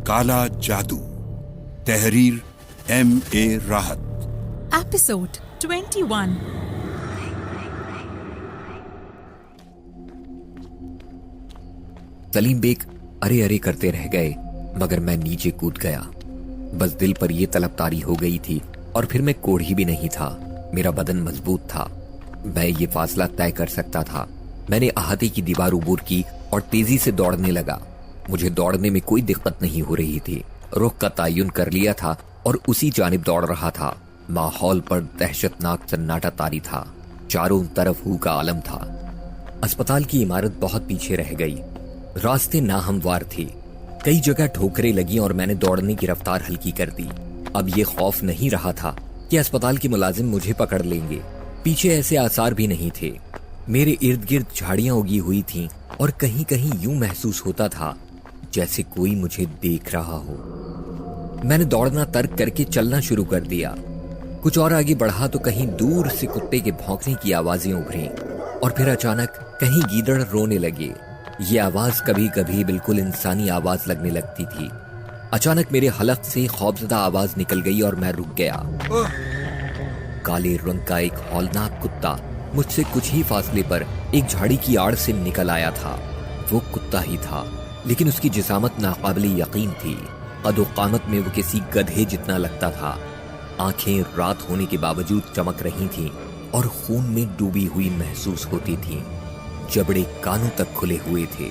काला जादू, तहरीर M.A. राहत। Episode 21. सलीम बेग अरे अरे करते रह गए, मगर मैं नीचे कूद गया। बस दिल पर यह तलबतारी हो गई थी, और फिर मैं कोढ़ी भी नहीं था। मेरा बदन मजबूत था, मैं ये फासला तय कर सकता था। मैंने अहाते की दीवार उबूर की और तेजी से दौड़ने लगा। मुझे दौड़ने में कोई दिक्कत नहीं हो रही थी। रुख का तयन कर लिया था और उसी जानिब दौड़ रहा था। माहौल पर दहशतनाक सन्नाटा तारी था। चारों तरफ हू का आलम था। अस्पताल की इमारत बहुत पीछे रह गई। रास्ते नाहमवार थे। कई जगह ठोकरें लगी और मैंने दौड़ने की रफ्तार हल्की कर दी। अब ये खौफ नहीं रहा था कि अस्पताल के मुलाजिम मुझे पकड़ लेंगे। पीछे ऐसे आसार भी नहीं थे। मेरे इर्द गिर्द झाड़ियां उगी हुई थीं और कहीं कहीं यूं महसूस होता था जैसे कोई मुझे देख रहा हो। मैंने दौड़ना तर्क करके चलना शुरू कर दिया। कुछ और आगे बढ़ा तो कहीं दूर से कुत्ते के भौंकने की आवाजें उभरी और फिर अचानक कहीं गीदड़ रोने लगे। ये आवाज कभी कभी बिल्कुल इंसानी आवाज लगने लगती थी। अचानक मेरे हलक से खौफजदा आवाज निकल गई और मैं रुक गया। काले रंग का एक हौलनाक कुत्ता मुझसे कुछ ही फासले पर एक झाड़ी की आड़ से निकल आया था। वो कुत्ता ही था, लेकिन उसकी जिसामत नाकाबिले यकीन थी। कदो कामत में वो किसी गधे जितना लगता था। आंखें रात होने के बावजूद चमक रही थीं और खून में डूबी हुई महसूस होती थीं। जबड़े कानों तक खुले हुए थे।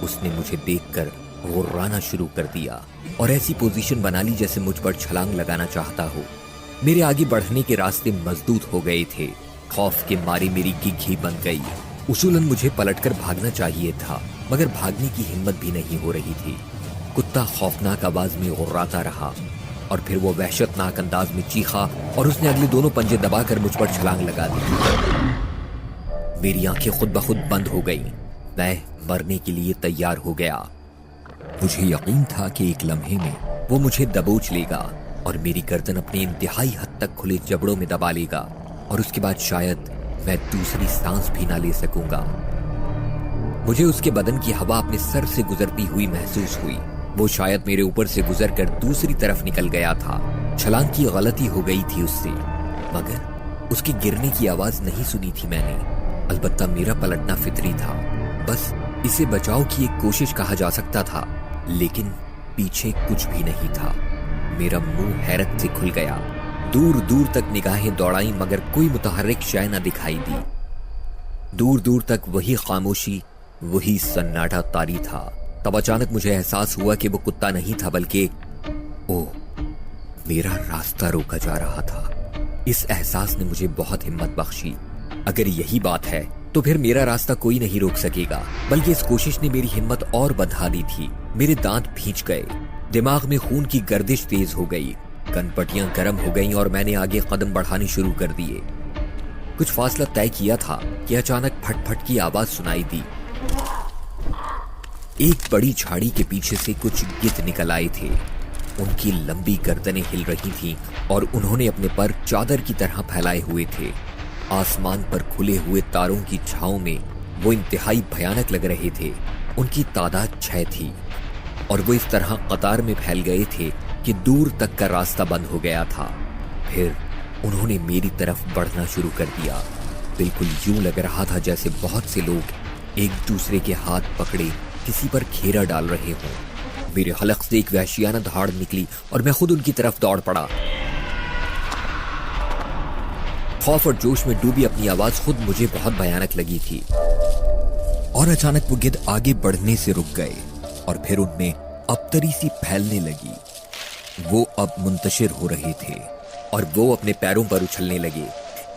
उसने मुझे देखकर गुर्राना शुरू कर दिया और ऐसी पोजीशन बना ली जैसे मुझ पर छलांग लगाना चाहता हो। मेरे आगे बढ़ने के रास्ते मजदूद हो गए थे। खौफ के मारे मेरी गिग्घी बन गई। उसूलन मुझे पलटकर भागना चाहिए था, मगर भागने की हिम्मत भी नहीं हो रही थी। कुत्ता खौफनाक आवाज में गुर्राता रहा और फिर वो वहशतनाक अंदाज में चीखा और उसने अगले दोनों पंजे दबाकर मुझ पर छलांग लगा दी। मेरी आंखें खुद ब खुद बंद हो गईं। मैं मरने के लिए तैयार हो गया। मुझे यकीन था कि एक लम्हे में वो मुझे दबोच लेगा और मेरी गर्दन अपने इंतहाई हद तक खुले जबड़ों में दबा लेगा और उसके बाद शायद मैं दूसरी सांस भी ना ले सकूंगा। मुझे उसके बदन की हवा अपने सर से गुजरती हुई महसूस हुई। वो शायद मेरे ऊपर से गुजरकर दूसरी तरफ निकल गया था। छलांग की गलती हो गई थी उससे, मगर उसके गिरने की आवाज नहीं सुनी थी मैंने। अलबत्ता मेरा पलटना फितरी था। बस इसे बचाव की एक कोशिश कहा जा सकता था, लेकिन पीछे कुछ भी नहीं था। मेरा मुंह हैरत से खुल गया। दूर दूर तक निगाहें दौड़ाई, मगर कोई मुतहर्रिक शय न दिखाई दी। दूर दूर तक वही खामोशी, वही सन्नाटा तारी था। तब अचानक मुझे एहसास हुआ कि वो कुत्ता नहीं था, बल्कि मेरा रास्ता रोका जा रहा था। इस एहसास ने मुझे बहुत हिम्मत बख्शी। अगर यही बात है तो फिर मेरा रास्ता कोई नहीं रोक सकेगा, बल्कि इस कोशिश ने मेरी हिम्मत और बढ़ा दी थी। मेरे दांत भींच गए, दिमाग में खून की गर्दिश तेज हो गई, कनपटियां गर्म हो गईं और मैंने आगे कदम बढ़ाने शुरू कर दिए। कुछ फासला तय किया था कि अचानक फटफट की आवाज सुनाई दी। एक बड़ी झाड़ी के पीछे से कुछ गिद्ध निकल आए थे। उनकी लंबी गर्दनें हिल रही थीं और उन्होंने अपने पर चादर की तरह फैलाए हुए थे। आसमान पर खुले हुए तारों की छांव में वो इंतहाई भयानक लग रहे थे। उनकी तादाद 6 थी और वो इस तरह कतार में फैल गए थे कि दूर तक का रास्ता बंद हो गया था। फिर उन्होंने मेरी तरफ बढ़ना शुरू कर दिया। बिल्कुल यूं लग रहा था जैसे बहुत से लोग एक दूसरे के हाथ पकड़े किसी पर घेरा डाल रहे हों। मेरे हलक से एक वहशियाना दहाड़ निकली और मैं खुद उनकी तरफ दौड़ पड़ा। खौफ और जोश में डूबी अपनी आवाज खुद मुझे बहुत भयानक लगी थी। और अचानक वो गिद्ध आगे बढ़ने से रुक गए और फिर उनमें अबतरी सी फैलने लगी। वो अब मुंतशिर हो रहे थे और वो अपने पैरों पर उछलने लगे।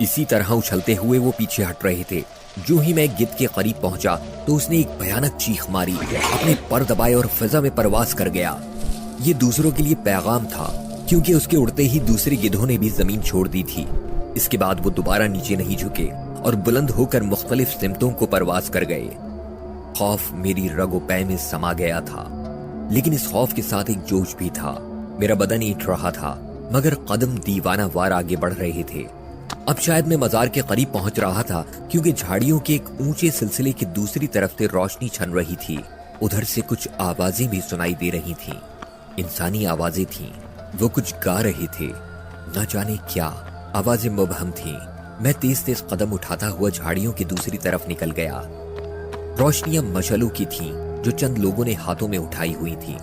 इसी तरह उछलते हुए वो पीछे हट रहे थे। जो ही मैं गिद्ध के करीब पहुंचा तो उसने एक भयानक चीख मारी, अपने पर दबाए और फिजा में परवास कर गया। ये दूसरों के लिए पैगाम था, क्योंकि उसके उड़ते ही दूसरे गिद्धों ने भी जमीन छोड़ दी थी। इसके बाद वो दोबारा नीचे नहीं झुके और बुलंद होकर मुख्तलिफ सिमतों को परवास कर गए। खौफ मेरी रगो पै में समा गया था, लेकिन इस खौफ के साथ एक जोश भी था। मेरा बदन ईट रहा था, मगर कदम दीवाना वार आगे बढ़ रहे थे। अब शायद मैं मजार के करीब पहुंच रहा था, क्योंकि झाड़ियों के एक ऊंचे सिलसिले की दूसरी तरफ से रोशनी छन रही थी। उधर से कुछ आवाजें भी सुनाई दे रही थीं। इंसानी आवाजें थीं। वो कुछ गा रहे थे, न जाने क्या। आवाजें मुबहम थीं। मैं तेज तेज कदम उठाता हुआ झाड़ियों की दूसरी तरफ निकल गया। रोशनियां मशालों की थीं जो चंद लोगों ने हाथों में उठाई हुई थीं।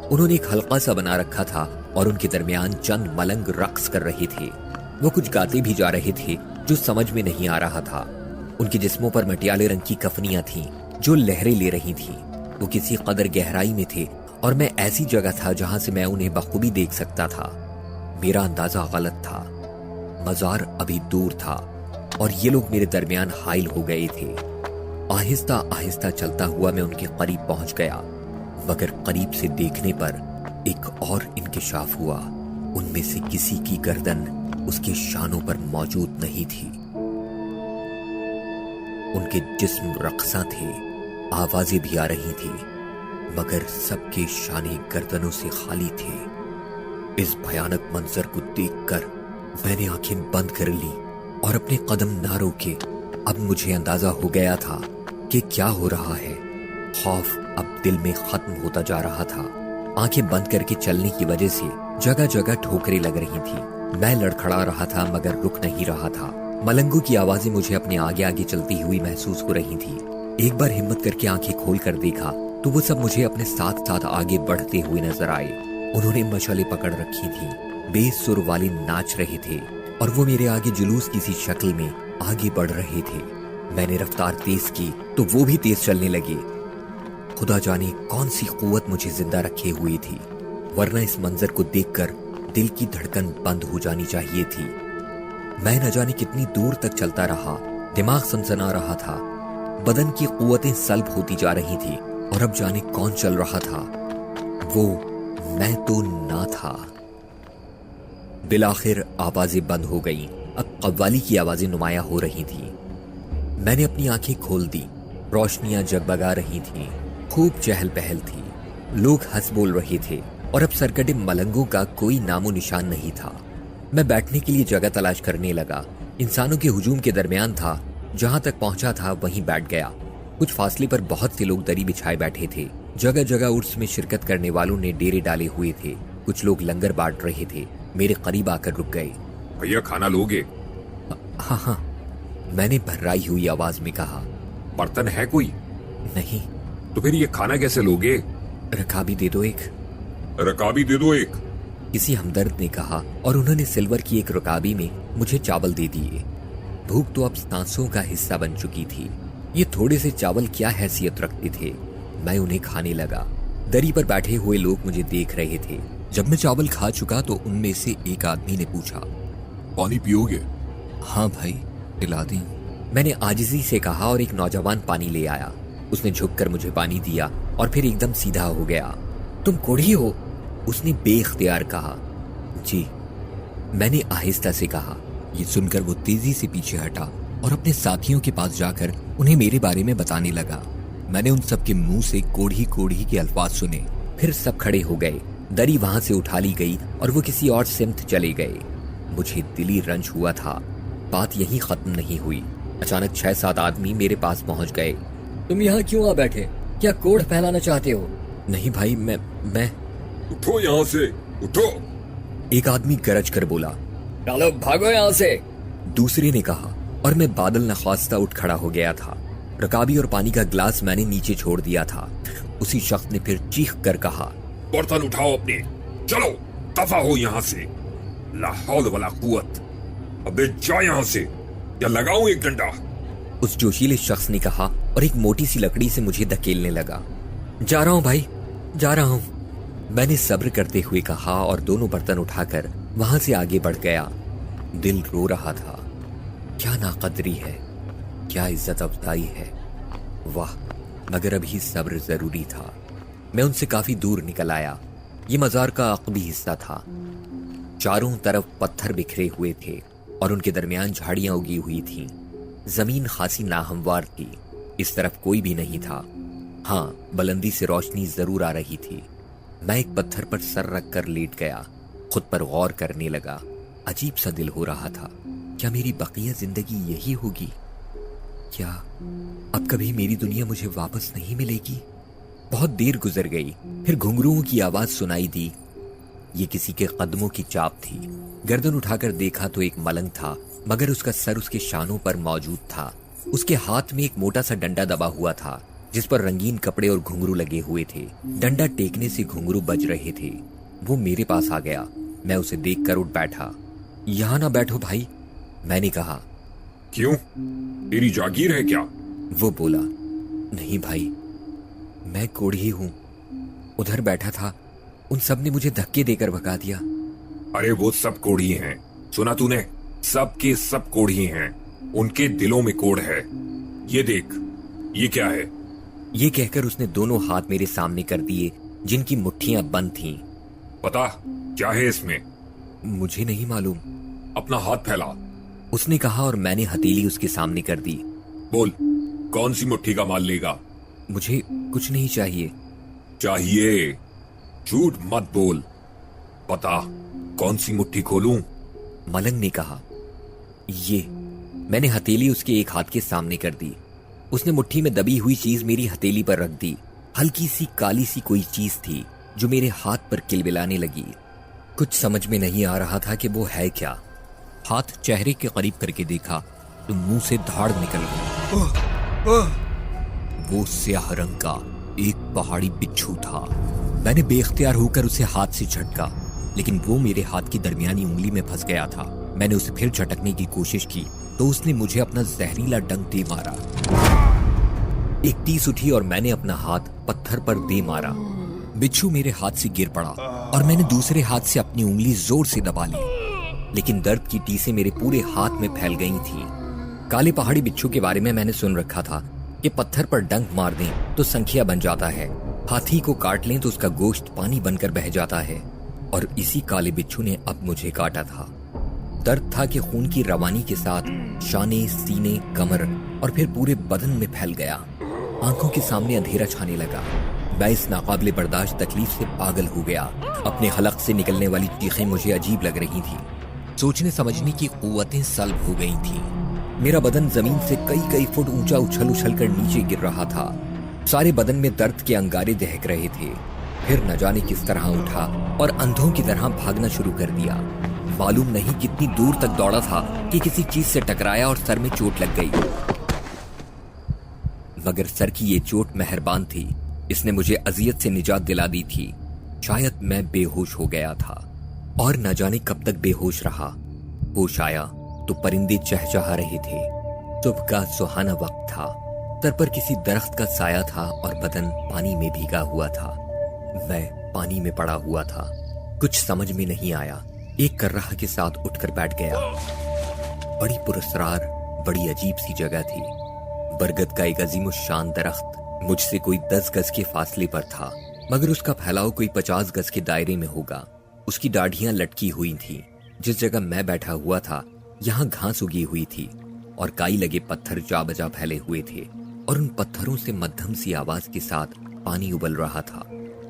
उन्होंने एक हल्का सा बना रखा था और उनके दरमियान चंद मलंग रक्स कर रहे थे। वो कुछ गाते भी जा रहे थे जो समझ में नहीं आ रहा था। उनके जिस्मों पर मटियाले रंग की कफनियां थीं जो लहरें ले रही थीं। वो किसी कदर गहराई में थे और मैं ऐसी जगह था जहां से मैं उन्हें बखूबी देख सकता था। मेरा अंदाजा गलत था। मजार अभी दूर था और ये लोग मेरे दरमियान हाइल हो गए थे। आहिस्ता आहिस्ता चलता हुआ मैं उनके करीब पहुंच गया, मगर करीब से देखने पर एक और इंकिशाफ हुआ। उनमें से किसी की गर्दन उसके शानों पर मौजूद नहीं थी। उनके जिस्म रक्सा थे, आवाजें भी आ रही थी, मगर सबके शाने गर्दनों से खाली थे। इस भयानक मंजर को देखकर मैंने आंखें बंद कर ली और अपने कदम ना रोके। अब मुझे अंदाजा हो गया था कि क्या हो रहा है। खौफ अब दिल में खत्म होता जा रहा था। आंखें बंद करके चलने की वजह से जगह जगह ठोकरें लग रही थी। मैं लड़खड़ा रहा था मगर रुक नहीं रहा था। मलंगों की आवाजें मुझे अपने आगे आगे चलती हुई महसूस हो रही थी। एक बार हिम्मत करके आंखें खोल कर देखा तो वो सब मुझे अपने साथ साथ आगे बढ़ते हुए नजर आए। उन्होंने मशालें पकड़ रखी थी, बेसुर वाले नाच रहे थे और वो मेरे आगे जुलूस किसी शक्ल में आगे बढ़ रहे थे। मैंने रफ्तार तेज की तो वो भी तेज चलने लगे। खुदा जाने कौन सी कुव्वत मुझे जिंदा रखे हुई थी, वरना इस मंजर को देखकर दिल की धड़कन बंद हो जानी चाहिए थी। मैं न जाने कितनी दूर तक चलता रहा। दिमाग सनसना रहा था, बदन की कुव्वतें सल्ब होती जा रही थी और अब जाने कौन चल रहा था। वो मैं तो ना था। बिलाखिर आवाजें बंद हो गईं। अब कव्वाली की आवाजें नुमाया हो रही थीं। मैंने अपनी आंखें खोल दी। रोशनियां जगबगा रही थीं। खूब चहल पहल थी। लोग हंस बोल रहे थे और अब सरकटे मलंगों का कोई नामो निशान नहीं था। मैं बैठने के लिए जगह तलाश करने लगा। इंसानों के हुजूम के दरमियान था। जहां तक पहुंचा था वहीं बैठ गया। कुछ फासले पर बहुत से लोग दरी बिछाए बैठे थे। जगह जगह उर्स में शिरकत करने वालों ने डेरे डाले हुए थे। कुछ लोग लंगर बांट रहे थे। मेरे करीब आकर रुक गए। भैया खाना लोगे? हाँ हाँ, मैंने भर्राई हुई आवाज में कहा। बर्तन है कोई? नहीं। तो फिर ये खाना कैसे लोगे? रकाबी दे दो एक। रकाबी दे दो एक। किसी हमदर्द ने कहा और उन्होंने सिल्वर की एक रकाबी में मुझे चावल दे दिए। भूख तो अब सांसों का हिस्सा बन चुकी थी। ये थोड़े से चावल क्या हैसियत रखते थे। मैं उन्हें खाने लगा। दरी पर बैठे हुए लोग मुझे देख रहे थे। जब मैं चावल खा चुका तो उनमें से एक आदमी ने पूछा, पानी पियोगे? हाँ भाई, पिला दी। मैंने आजिजी से कहा और एक नौजवान पानी ले आया। उसने झुककर मुझे पानी दिया और फिर एकदम सीधा हो गया। तुम कोढ़ी हो? उसने बेख्तियार कहा। जी। मैंने आहिस्ता से कहा। ये सुनकर वो तेजी से पीछे हटा और अपने साथियों के पास जाकर उन्हें मेरे बारे में बताने लगा। मैंने उन सब के मुंह से कोढ़ी कोढ़ी के अल्फाज सुने। फिर सब खड़े हो गए। दरी वहां से उठा ली गई और वो किसी और सिमत चले गए। मुझे दिली रंज हुआ था। बात यहीं खत्म नहीं हुई। अचानक 6-7 आदमी मेरे पास पहुंच गए। तुम यहाँ क्यों आ बैठे? क्या कोढ़ फैलाना चाहते हो? नहीं भाई, मैं उठो यहाँ से, उठो। एक आदमी गरज कर बोला। चलो भागो यहाँ से। दूसरे ने कहा और मैं बादल नख्वास्ता उठ खड़ा हो गया था। रकाबी और पानी का गिलास मैंने नीचे छोड़ दिया था। उसी शख्स ने फिर चीख कर कहा, बर्तन उठाओ अपने, चलो दफा हो यहाँ से। ला हौल वला कुव्वत। अबे जा यहाँ से या लगाऊं एक डंडा। उस जोशीले शख्स ने कहा और एक मोटी सी लकड़ी से मुझे धकेलने लगा। जा रहा हूं भाई, जा रहा हूं। मैंने सब्र करते हुए कहा और दोनों बर्तन उठाकर वहां से आगे बढ़ गया। दिल रो रहा था। क्या नाकदरी है, क्या इज्जत अफजाई है। वाह, मगर अभी सब्र जरूरी था। मैं उनसे काफी दूर निकल आया। ये मजार का अक़बी हिस्सा था। चारों तरफ पत्थर बिखरे हुए थे और उनके दरमियान झाड़ियां उगी हुई थीं। जमीन खासी नाहमवार थी। इस तरफ कोई भी नहीं था। हाँ, बुलंदी से रोशनी जरूर आ रही थी। मैं एक पत्थर पर सर रख कर लेट गया। खुद पर गौर करने लगा। अजीब सा दिल हो रहा था। क्या मेरी बकिया जिंदगी यही होगी? क्या अब कभी मेरी दुनिया मुझे वापस नहीं मिलेगी? बहुत देर गुजर गई, फिर घुंघरुओं की आवाज सुनाई दी। ये किसी के कदमों की चाप थी। गर्दन उठाकर देखा तो एक मलंग था, मगर उसका सर उसके शानों पर मौजूद था। उसके हाथ में एक मोटा सा डंडा दबा हुआ था जिस पर रंगीन कपड़े और घुंघरू लगे हुए थे। डंडा टेकने से घुंघरू बज रहे थे। वो मेरे पास आ गया। मैं उसे देखकर उठ बैठा। यहाँ ना बैठो भाई, मैंने कहा। क्यों? तेरी जागीर है क्या? वो बोला, नहीं भाई, मैं कोढ़ी हूं। उधर बैठा था, उन सब ने मुझे धक्के देकर भगा दिया। अरे वो सब कोढ़ी हैं, सुना तूने? सब के सब कोढ़ी हैं, उनके दिलों में कोढ़ है। ये देख, ये क्या है? ये कहकर उसने दोनों हाथ मेरे सामने कर दिए जिनकी मुट्ठियां बंद थीं। पता क्या है इसमें? मुझे नहीं मालूम, अपना हाथ फैला, उसने कहा और मैंने हथेली उसके सामने कर दी। बोल, कौन सी मुट्ठी का माल लेगा? मुझे कुछ नहीं चाहिए। चाहिए, झूठ मत बोल। बता, कौन सी मुट्ठी खोलूं? मलंग ने कहा। ये, मैंने हथेली उसके एक हाथ के सामने कर दी। उसने मुट्ठी में दबी हुई चीज मेरी हथेली पर रख दी। हल्की सी काली सी कोई चीज थी जो मेरे हाथ पर किलबिलाने लगी। कुछ समझ में नहीं आ रहा था कि वो है क्या। हाथ चेहरे के करीब करके देखा तो मुंह से धाड़ निकल गई। वो स्याह रंग का एक पहाड़ी बिच्छू था। मैंने बेख्तियार होकर उसे हाथ से झटका, लेकिन वो मेरे हाथ की दरमियानी उंगली में फंस गया था। मैंने उसे फिर झटकने की कोशिश की तो उसने मुझे अपना जहरीला डंक दे मारा। एक टीस उठी और मैंने अपना हाथ पत्थर पर दे मारा। बिच्छू मेरे हाथ से गिर पड़ा और मैंने दूसरे हाथ से अपनी उंगली जोर से दबा ली, लेकिन दर्द की टीसें मेरे पूरे हाथ में फैल गई थी। काले पहाड़ी बिच्छू के बारे में मैंने सुन रखा था कि पत्थर पर डंक मार दें तो संख्या बन जाता है, हाथी को काट लें तो उसका गोश्त पानी बनकर बह जाता है, और इसी काले बिच्छू ने अब मुझे काटा था। दर्द था कि खून की रवानी के साथ शाने, सीने, कमर और फिर पूरे बदन में फैल गया। आंखों के सामने अंधेरा छाने लगा। मैं इस नाकाबिले बर्दाश्त तकलीफ से पागल हो गया। अपने हलक से निकलने वाली चीखें मुझे अजीब लग रही थी। सोचने समझने की कुव्वतें सल्ब हो गई थी। मेरा बदन जमीन से कई कई फुट ऊंचा उछल उछल कर नीचे गिर रहा था। सारे बदन में दर्द के अंगारे दहक रहे थे। फिर न जाने किस तरह उठा और अंधों की तरह भागना शुरू कर दिया। मालूम नहीं कितनी दूर तक दौड़ा था कि किसी चीज से टकराया और सर में चोट लग गई। मगर सर की ये चोट मेहरबान थी, इसने मुझे अजियत से निजात दिला दी थी। शायद मैं बेहोश हो गया था और न जाने कब तक बेहोश रहा। होश आया तो परिंदे चहचहा रहे थे। सुबह का सुहाना वक्त था। सर पर किसी दरख्त का साया था और बदन पानी में भीगा हुआ था। मैं पानी में पड़ा हुआ था। कुछ समझ में नहीं आया। एक कर्राह के साथ उठकर बैठ गया। बड़ी पुरस्कार, बड़ी अजीब सी जगह थी। बरगद का एक अजीम शान दरख्त मुझसे कोई 10 गज के फासले पर था, मगर उसका फैलाव कोई 50 गज के दायरे में होगा। उसकी डाढ़ियां लटकी हुई थी। जिस जगह मैं बैठा हुआ था यहाँ घास उगी हुई थी और काई लगे पत्थर जा बजा फैले हुए थे, और उन पत्थरों से मध्यम सी आवाज के साथ पानी उबल रहा था।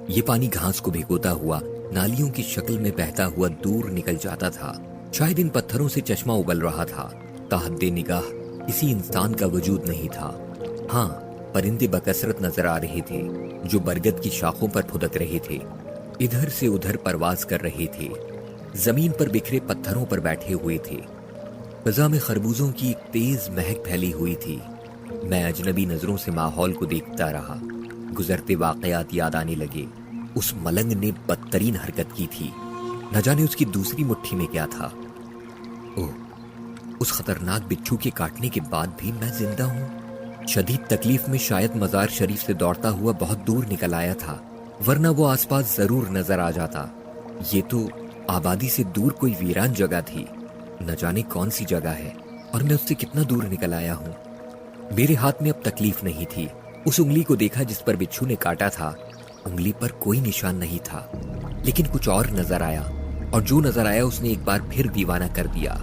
ये पानी घास को भिगोता हुआ नालियों की शक्ल में बहता हुआ दूर निकल जाता था। शायद इन पत्थरों से चश्मा उबल रहा था। ताहद्दे निगाह किसी इंसान का वजूद नहीं था। हाँ, परिंदे बकसरत नजर आ रहे थे जो बरगद की शाखों पर फुदक रहे थे, इधर से उधर परवाज कर रहे थे, जमीन पर बिखरे पत्थरों पर बैठे हुए थे। फजा में खरबूजों की एक तेज महक फैली हुई थी। मैं अजनबी नजरों से माहौल को देखता रहा। गुजरते वाकयात याद आने लगे। उस मलंग ने बदतरीन हरकत की थी। न जाने उसकी दूसरी मुट्ठी में क्या था। ओह, उस खतरनाक बिच्छू के काटने के बाद भी मैं जिंदा हूँ। शदीद तकलीफ में शायद मजार शरीफ से दौड़ता हुआ बहुत दूर निकल आया था, वरना वो आसपास जरूर नजर आ जाता। ये तो आबादी से दूर कोई वीरान जगह थी। न जाने कौन सी जगह है और मैं उससे कितना दूर निकल आया हूँ। मेरे हाथ में अब तकलीफ नहीं थी। उस उंगली को देखा जिस पर बिच्छू ने काटा था। उंगली पर कोई निशान नहीं था, लेकिन कुछ और नजर आया, और जो नजर आया उसने एक बार फिर दीवाना कर दिया।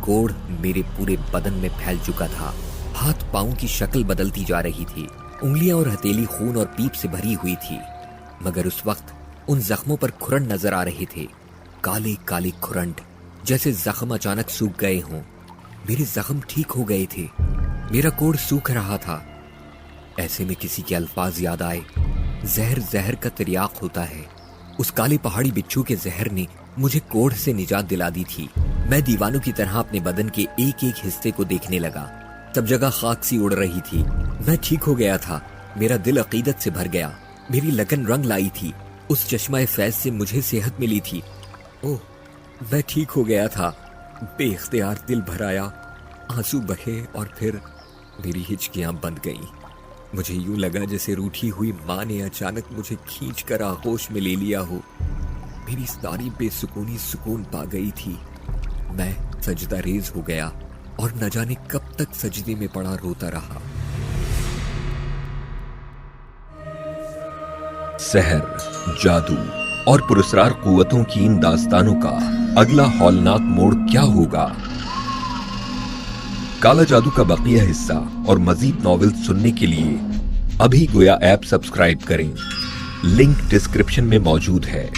कोढ़ मेरे पूरे बदन में फैल चुका था। हाथ पांव की शक्ल बदलती जा रही थी। उंगलियां और हथेली खून और पीप से भरी हुई थी, मगर उस वक्त उन जख्मों पर खुरंड नजर आ रहे थे। काले काले खुरंड, जैसे जख्म अचानक सूख गए हों। मेरे जख्म ठीक हो गए थे। मेरा कोढ़ सूख रहा था। ऐसे में किसी के अल्फाज याद आए, जहर जहर का तिर्याक होता है। उस काले पहाड़ी बिच्छू के जहर ने मुझे कोढ़ से निजात दिला दी थी। मैं दीवानों की तरह अपने बदन के एक एक हिस्से को देखने लगा। सब जगह खाक सी उड़ रही थी। मैं ठीक हो गया था। मेरा दिल अकीदत से भर गया। मेरी लगन रंग लाई थी। उस चश्मा फैज से मुझे सेहत मिली थी। ओह, मैं ठीक हो गया था। बेख्तियार दिल भर आया, आंसू बहे और फिर मेरी हिचकियां बंद गईं। मुझे यूं लगा जैसे रूठी हुई माँ ने अचानक मुझे खींच कर आगोश में ले लिया हो। मेरी सारी बेसुकूनी सुकून पा गई थी। मैं सजदा रेज हो गया और न जाने कब तक सजदे में पड़ा रोता रहा। सहर, जादू और पुरस्कार कुव्वतों की इन दास्तानों का अगला हौलनाक मोड़ क्या होगा? काला जादू का बकिया हिस्सा और मजीद नॉवेल सुनने के लिए अभी गोया ऐप सब्सक्राइब करें। लिंक डिस्क्रिप्शन में मौजूद है।